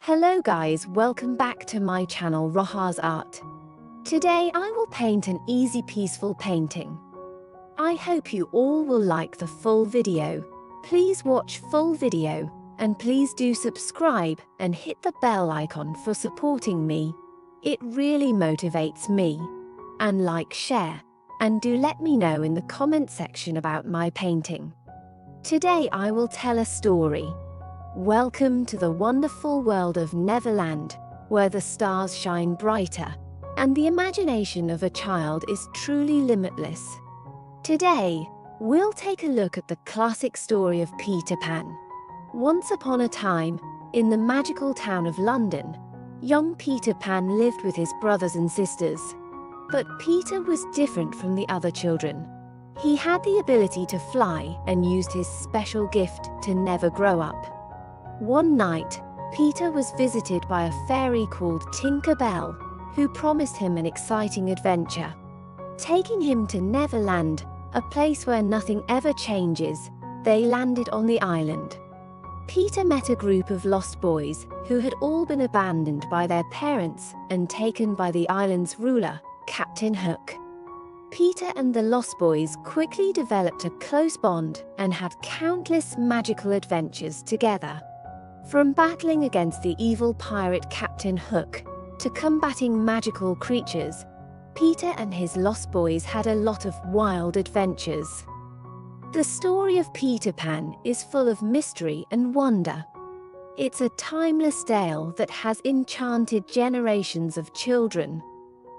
Hello guys, welcome back to my channel Rahaz Art. Today I will paint an easy peaceful painting. I hope you all will like the full video. Please watch full video and please do subscribe and hit the bell icon for supporting me. It really motivates me. And like, share, and do let me know in the comment section about my painting. Today I will tell a story. Welcome to the wonderful world of Neverland, where the stars shine brighter, and the imagination of a child is truly limitless. Today, we'll take a look at the classic story of Peter Pan. Once upon a time, in the magical town of London, young Peter Pan lived with his brothers and sisters. But Peter was different from the other children. He had the ability to fly and used his special gift to never grow up. One night, Peter was visited by a fairy called Tinker Bell, who promised him an exciting adventure. Taking him to Neverland, a place where nothing ever changes, they landed on the island. Peter met a group of lost boys who had all been abandoned by their parents and taken by the island's ruler, Captain Hook. Peter and the lost boys quickly developed a close bond and had countless magical adventures together. From battling against the evil pirate Captain Hook to combating magical creatures, Peter and his lost boys had a lot of wild adventures. The story of Peter Pan is full of mystery and wonder. It's a timeless tale that has enchanted generations of children.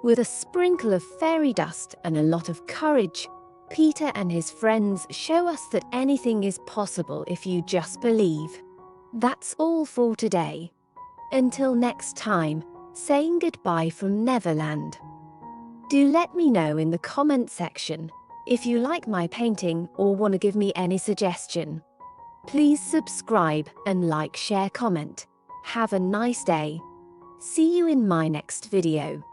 With a sprinkle of fairy dust and a lot of courage, Peter and his friends show us that anything is possible if you just believe. That's all for today. Until next time, saying goodbye from Neverland. Do let me know in the comment section if you like my painting or want to give me any suggestion. Please subscribe and like, share, comment. Have a nice day. See you in my next video.